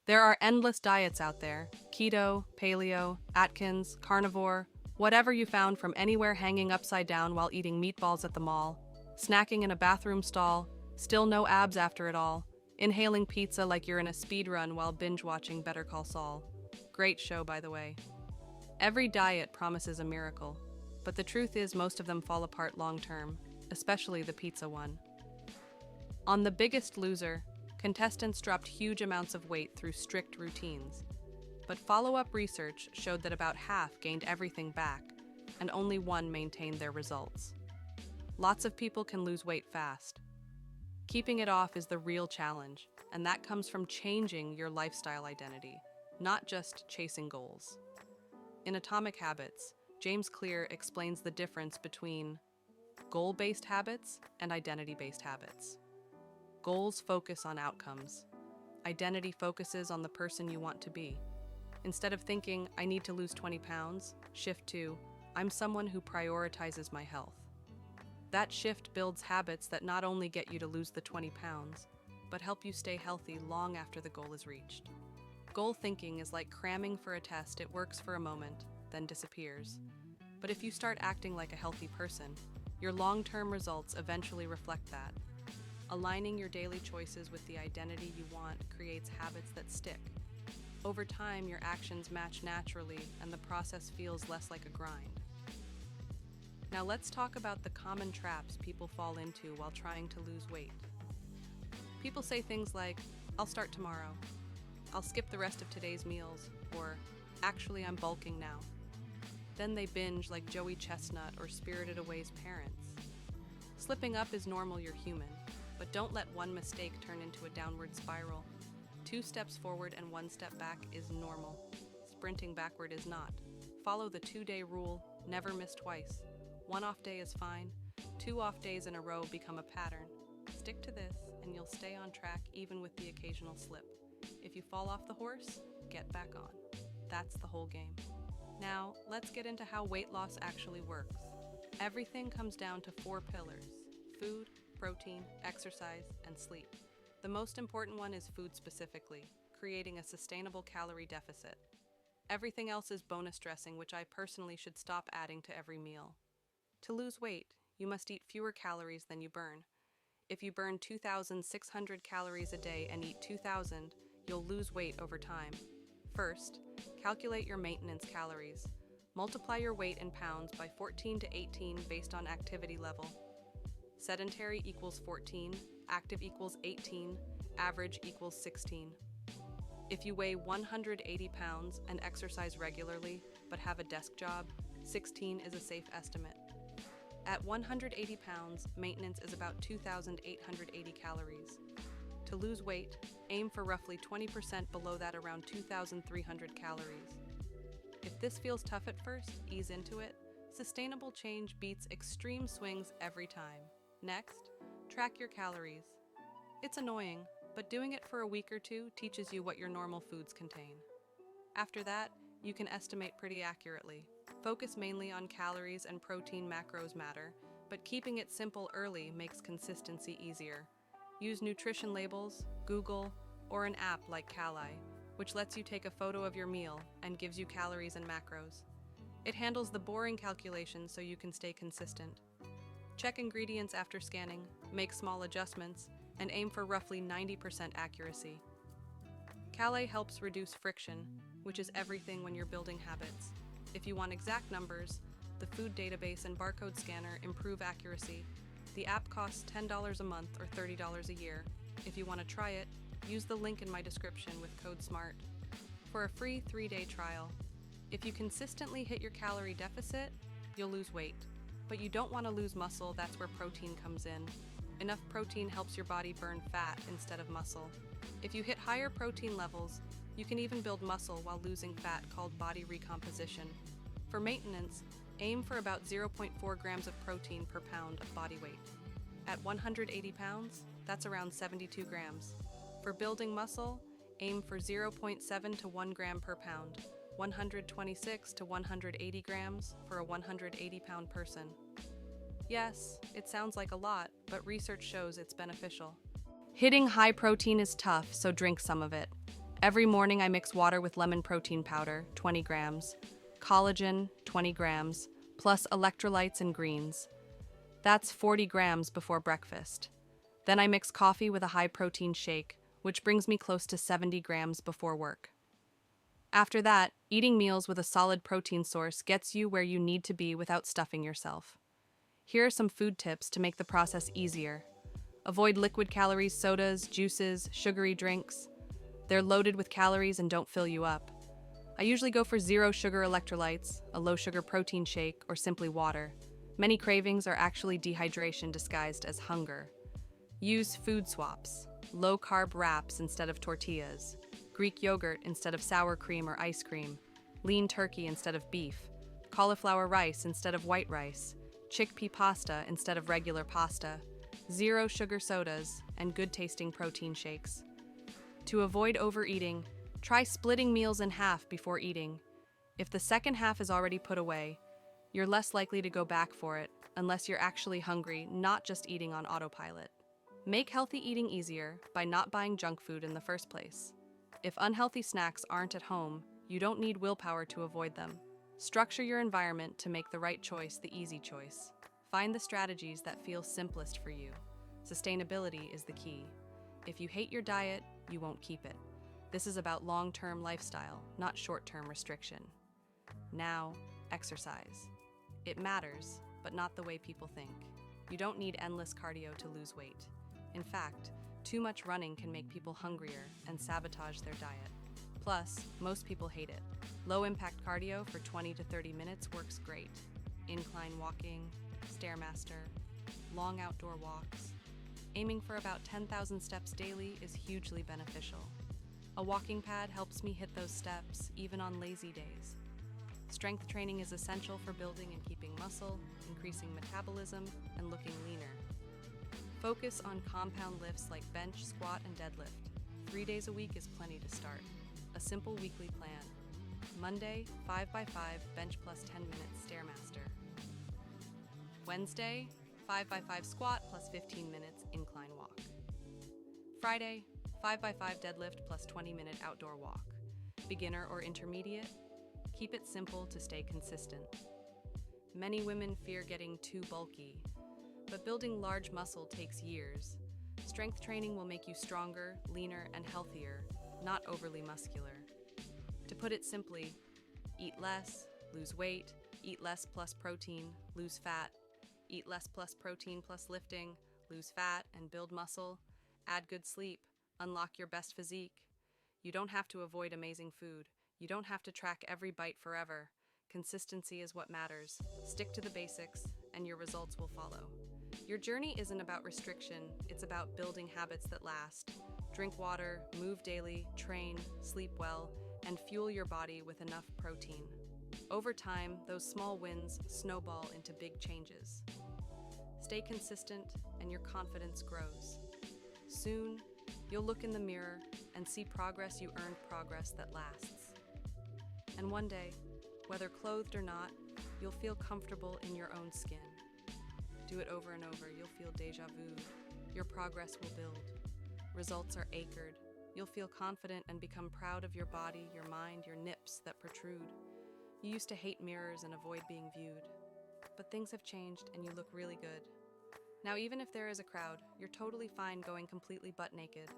There are endless diets out there: keto, paleo, Atkins, carnivore, whatever you found from anywhere, hanging upside down while eating meatballs at the mall, snacking in a bathroom stall, still no abs after it all, inhaling pizza like you're in a speed run while binge watching Better Call Saul. Great show, by the way. Every diet promises a miracle, but the truth is most of them fall apart long term, especially the pizza one. On The Biggest Loser, contestants dropped huge amounts of weight through strict routines, but follow-up research showed that about half gained everything back, and only one maintained their results. Lots of people can lose weight fast. Keeping it off is the real challenge, and that comes from changing your lifestyle identity, not just chasing goals. In Atomic Habits, James Clear explains the difference between goal-based habits and identity-based habits. Goals focus on outcomes. Identity focuses on the person you want to be. Instead of thinking, I need to lose 20 pounds, shift to, I'm someone who prioritizes my health. That shift builds habits that not only get you to lose the 20 pounds, but help you stay healthy long after the goal is reached. Goal thinking is like cramming for a test. It works for a moment, then disappears. But if you start acting like a healthy person, your long-term results eventually reflect that. Aligning your daily choices with the identity you want creates habits that stick. Over time, your actions match naturally, and the process feels less like a grind. Now let's talk about the common traps people fall into while trying to lose weight. People say things like, I'll start tomorrow, I'll skip the rest of today's meals, or actually I'm bulking now. Then they binge like Joey Chestnut or Spirited Away's parents. Slipping up is normal, you're human, but don't let one mistake turn into a downward spiral. 2 steps forward and 1 step back is normal. Sprinting backward is not. Follow the 2-day rule, never miss twice. 1 off day is fine. 2 off days in a row become a pattern. Stick to this and you'll stay on track even with the occasional slip. If you fall off the horse, get back on. That's the whole game. Now, let's get into how weight loss actually works. Everything comes down to 4 pillars: food, protein, exercise, and sleep. The most important one is food specifically, creating a sustainable calorie deficit. Everything else is bonus dressing, which I personally should stop adding to every meal. To lose weight, you must eat fewer calories than you burn. If you burn 2,600 calories a day and eat 2,000, you'll lose weight over time. First, calculate your maintenance calories. Multiply your weight in pounds by 14 to 18 based on activity level. Sedentary equals 14, active equals 18, average equals 16. If you weigh 180 pounds and exercise regularly but have a desk job, 16 is a safe estimate. At 180 pounds, maintenance is about 2,880 calories. To lose weight, aim for roughly 20% below that, around 2,300 calories. If this feels tough at first, ease into it. Sustainable change beats extreme swings every time. Next, track your calories. It's annoying, but doing it for a week or 2 teaches you what your normal foods contain. After that, you can estimate pretty accurately. Focus mainly on calories and protein. Macros matter, but keeping it simple early makes consistency easier. Use nutrition labels, Google, or an app like Cali, which lets you take a photo of your meal and gives you calories and macros. It handles the boring calculations so you can stay consistent. Check ingredients after scanning, make small adjustments, and aim for roughly 90% accuracy. Cali helps reduce friction, which is everything when you're building habits. If you want exact numbers, the food database and barcode scanner improve accuracy. The app costs $10 a month or $30 a year. If you want to try it, use the link in my description with code SMART for a free 3-day trial. If you consistently hit your calorie deficit, you'll lose weight. But you don't want to lose muscle. That's where protein comes in. Enough protein helps your body burn fat instead of muscle. If you hit higher protein levels, you can even build muscle while losing fat, called body recomposition. For maintenance, aim for about 0.4 grams of protein per pound of body weight. At 180 pounds, that's around 72 grams. For building muscle, aim for 0.7 to 1 gram per pound, 126 to 180 grams for a 180-pound person. Yes, it sounds like a lot, but research shows it's beneficial. Hitting high protein is tough, so drink some of it. Every morning I mix water with lemon protein powder, 20 grams, collagen, 20 grams, plus electrolytes and greens. That's 40 grams before breakfast. Then I mix coffee with a high-protein shake, which brings me close to 70 grams before work. After that, eating meals with a solid protein source gets you where you need to be without stuffing yourself. Here are some food tips to make the process easier. Avoid liquid calories, sodas, juices, sugary drinks. They're loaded with calories and don't fill you up. I usually go for zero sugar electrolytes, a low sugar protein shake, or simply water. Many cravings are actually dehydration disguised as hunger. Use food swaps, low carb wraps instead of tortillas, Greek yogurt instead of sour cream or ice cream, lean turkey instead of beef, cauliflower rice instead of white rice, chickpea pasta instead of regular pasta, zero sugar sodas, and good tasting protein shakes. To avoid overeating, try splitting meals in half before eating. If the second half is already put away, you're less likely to go back for it unless you're actually hungry, not just eating on autopilot. Make healthy eating easier by not buying junk food in the first place. If unhealthy snacks aren't at home, you don't need willpower to avoid them. Structure your environment to make the right choice the easy choice. Find the strategies that feel simplest for you. Sustainability is the key. If you hate your diet, you won't keep it. This is about long-term lifestyle, not short-term restriction. Now, exercise. It matters, but not the way people think. You don't need endless cardio to lose weight. In fact, too much running can make people hungrier and sabotage their diet. Plus, most people hate it. Low-impact cardio for 20 to 30 minutes works great. Incline walking, Stairmaster, long outdoor walks. Aiming for about 10,000 steps daily is hugely beneficial. A walking pad helps me hit those steps even on lazy days. Strength training is essential for building and keeping muscle, increasing metabolism, and looking leaner. Focus on compound lifts like bench, squat, and deadlift. 3 days a week is plenty to start. A simple weekly plan. Monday, 5x5 bench plus 10 minutes Stairmaster. Wednesday, 5x5 squat plus 15 minutes incline walk. Friday, 5x5 deadlift plus 20-minute outdoor walk. Beginner or intermediate? Keep it simple to stay consistent. Many women fear getting too bulky, but building large muscle takes years. Strength training will make you stronger, leaner, and healthier, not overly muscular. To put it simply, eat less, lose weight, eat less plus protein, lose fat, eat less plus protein plus lifting, lose fat, and build muscle, add good sleep, unlock your best physique. You don't have to avoid amazing food. You don't have to track every bite forever. Consistency is what matters. Stick to the basics, and your results will follow. Your journey isn't about restriction, it's about building habits that last. Drink water, move daily, train, sleep well, and fuel your body with enough protein. Over time, those small wins snowball into big changes. Stay consistent, and your confidence grows. Soon, you'll look in the mirror and see progress you earned, progress that lasts. And one day, whether clothed or not, you'll feel comfortable in your own skin. Do it over and over, you'll feel deja vu. Your progress will build. Results are anchored. You'll feel confident and become proud of your body, your mind, your nips that protrude. You used to hate mirrors and avoid being viewed. But things have changed and you look really good. Now even if there is a crowd, you're totally fine going completely butt naked.